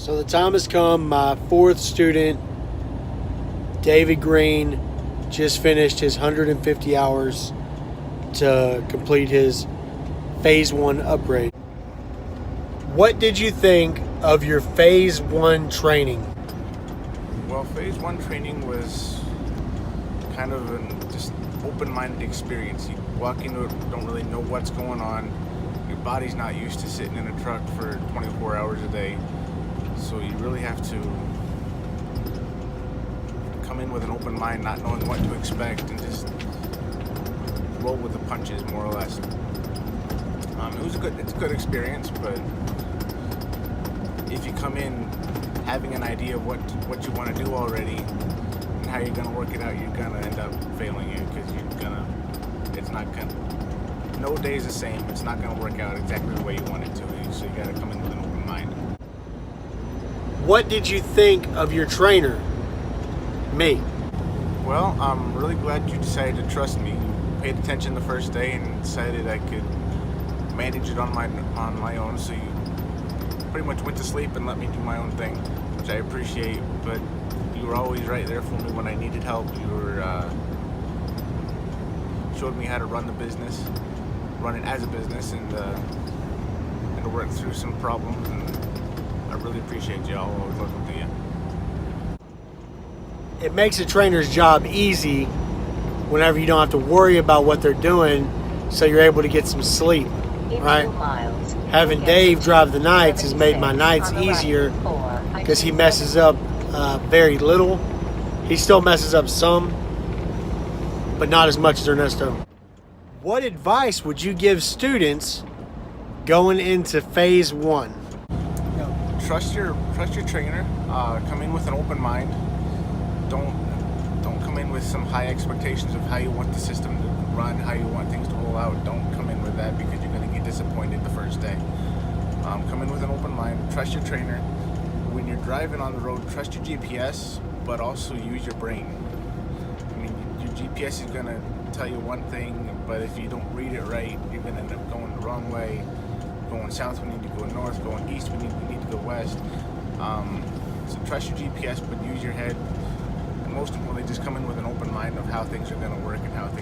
So the time has come. My fourth student, David Green, just finished his 150 hours to complete his Phase 1 upgrade. What did you think of your Phase 1 training? Well, Phase 1 training was kind of an just open-minded experience. You walk into it, don't really know what's going on. Your body's not used to sitting in a truck for 24 hours a day. So you really have to come in with an open mind, not knowing what to expect, and just roll with the punches, more or less. It's a good experience, but if you come in having an idea of what you want to do already and how you're gonna work it out, you're gonna end up failing it, because no day is the same. It's not gonna work out exactly the way you want it to. So you gotta come in with an open mind. What did you think of your trainer, me? Well, I'm really glad you decided to trust me. You paid attention the first day and decided I could manage it on my own. So you pretty much went to sleep and let me do my own thing, which I appreciate. But you were always right there for me when I needed help. You were showed me how to run it as a business, and to work through some problems. And I really appreciate you. I'll always look up to you. It makes a trainer's job easy whenever you don't have to worry about what they're doing, so you're able to get some sleep, right? Having Dave drive the nights has made my nights easier because he messes up very little. He still messes up some, but not as much as Ernesto. What advice would you give students going into Phase 1? Trust your trainer. Come in with an open mind. Don't come in with some high expectations of how you want the system to run, how you want things to roll out. Don't come in with that, because you're going to get disappointed the first day. Come in with an open mind. Trust your trainer. When you're driving on the road, trust your GPS, but also use your brain. I mean, your GPS is going to tell you one thing, but if you don't read it right, you're going to end up going the wrong way. Going south, we need to go north. Going east, we need to go west. So trust your GPS, but use your head. And most importantly, just come in with an open mind of how things are going to work and how the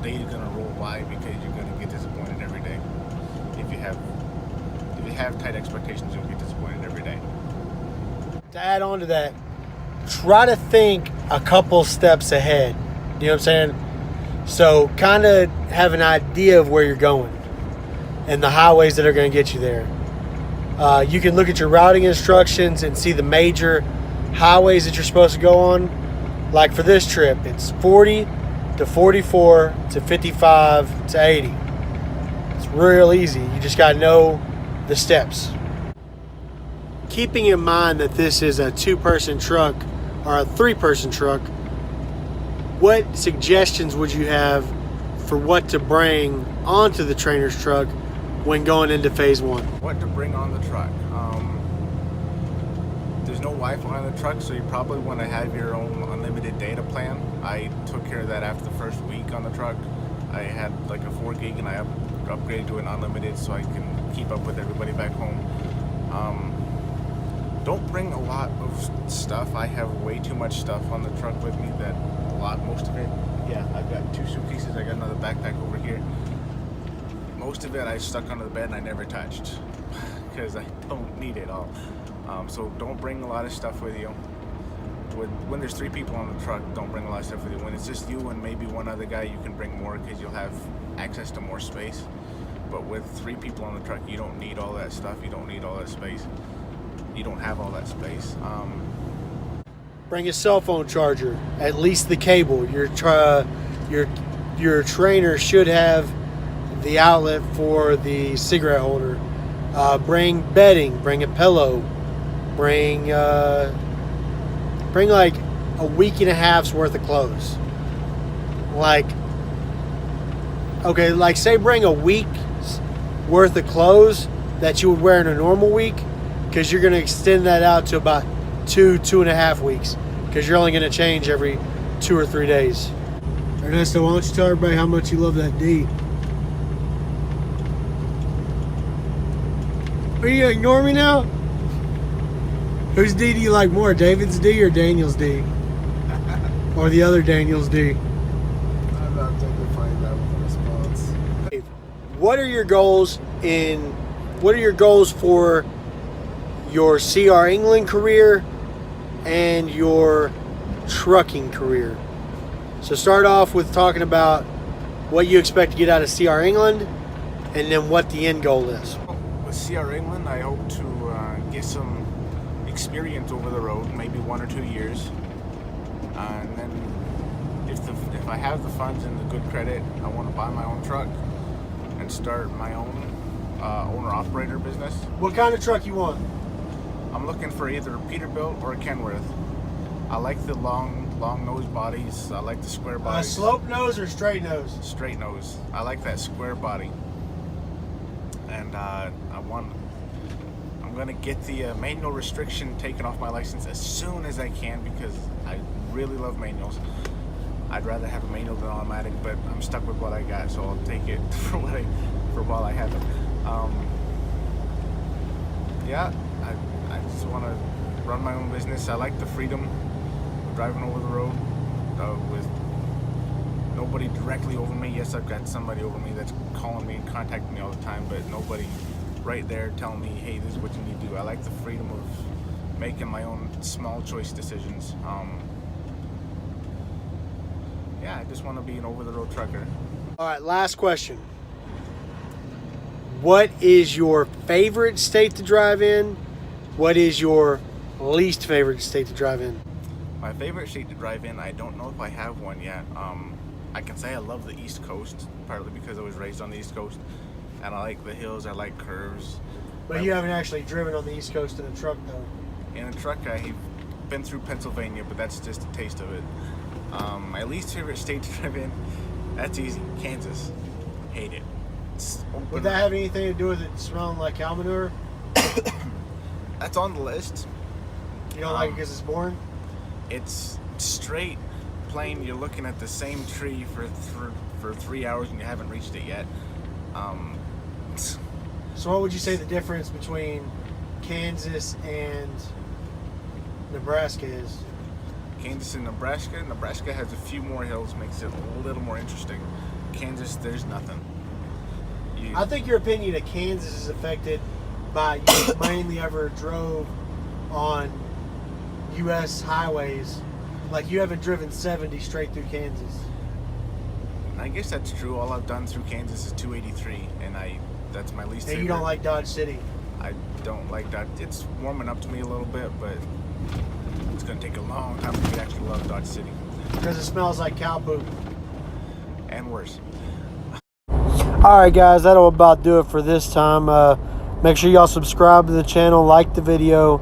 day is going to roll by, because you're going to get disappointed every day. If you have tight expectations, you'll get disappointed every day. To add on to that, try to think a couple steps ahead. You know what I'm saying? So kind of have an idea of where you're going and the highways that are going to get you there. You can look at your routing instructions and see the major highways that you're supposed to go on. Like for this trip, it's 40 to 44 to 55 to 80. It's real easy. You just got to know the steps. Keeping in mind that this is a 2-person truck or a 3-person truck, what suggestions would you have for what to bring onto the trainer's truck when going into Phase 1? What to bring on the truck? There's no Wi-Fi on the truck, so you probably want to have your own unlimited data plan. I took care of that after the first week on the truck. I had like a 4 gig, and I upgraded to an unlimited so I can keep up with everybody back home. Don't bring a lot of stuff. I have way too much stuff on the truck with me, most of it. Yeah, I've got 2 suitcases. I got another backpack over here. Most of it I stuck under the bed and I never touched because I don't need it all. So don't bring a lot of stuff with you. When there's 3 people on the truck, don't bring a lot of stuff with you. When it's just you and maybe one other guy, you can bring more because you'll have access to more space. But with 3 people on the truck, you don't need all that stuff. You don't need all that space. You don't have all that space. Bring a cell phone charger, at least the cable. Your trainer should have the outlet for the cigarette holder. Bring bedding, bring a pillow, bring like a week and a half's worth of clothes. Like say bring a week's worth of clothes that you would wear in a normal week, because you're going to extend that out to about 2.5 weeks, because you're only going to change every 2 or 3 days. Ernesto, why don't you tell everybody how much you love that D? Are you going to ignore me now? Whose D do you like more, David's D or Daniel's D? Or the other Daniel's D? I'm not dignifying that with a response. What are your goals for your CR England career and your trucking career? So start off with talking about what you expect to get out of CR England and then what the end goal is. With CR England, I hope to get some experience over the road, maybe 1 or 2 years. And then if I have the funds and the good credit, I want to buy my own truck and start my own owner-operator business. What kind of truck you want? I'm looking for either a Peterbilt or a Kenworth. I like the long nose bodies. I like the square bodies. Slope nose or straight nose? Straight nose. I like that square body. And I'm gonna get the manual restriction taken off my license as soon as I can because I really love manuals. I'd rather have a manual than automatic, but I'm stuck with what I got, so I'll take it for while I have it. Yeah, I just want to run my own business. I like the freedom of driving over the road with nobody directly over me. Yes, I've got somebody over me that's calling me and contacting me all the time, but nobody right there telling me, hey, this is what you need to do. I like the freedom of making my own small choice decisions. Yeah, I just want to be an over-the-road trucker. All right, last question. What is your favorite state to drive in? What is your least favorite state to drive in? My favorite state to drive in, I don't know if I have one yet. I can say I love the East Coast, partly because I was raised on the East Coast, and I like the hills, I like curves. But you haven't actually driven on the East Coast in a truck, though. In a truck, I've been through Pennsylvania, but that's just a taste of it. My least favorite state to drive in, that's easy, Kansas. Hate it. It's open. Would that have anything to do with it smelling like cow manure? That's on the list. You don't like it because it's boring? It's straight, plain. You're looking at the same tree for 3 hours and you haven't reached it yet. So what would you say the difference between Kansas and Nebraska is? Kansas and Nebraska. Nebraska has a few more hills, makes it a little more interesting. Kansas, there's nothing. I think your opinion of Kansas is affected by you mainly ever drove on U.S. highways. Like you haven't driven 70 straight through Kansas. I guess that's true. All I've done through Kansas is 283, and that's my least favorite. And you don't like Dodge City? I don't like Dodge. It's warming up to me a little bit, but it's going to take a long time for me to actually love Dodge City. Because it smells like cow poop. And worse. Alright guys, that'll about do it for this time. Make sure y'all subscribe to the channel, like the video,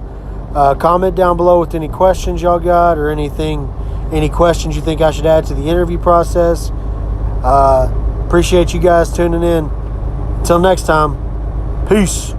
comment down below with any questions y'all got or any questions you think I should add to the interview process. Appreciate you guys tuning in. Until next time, peace.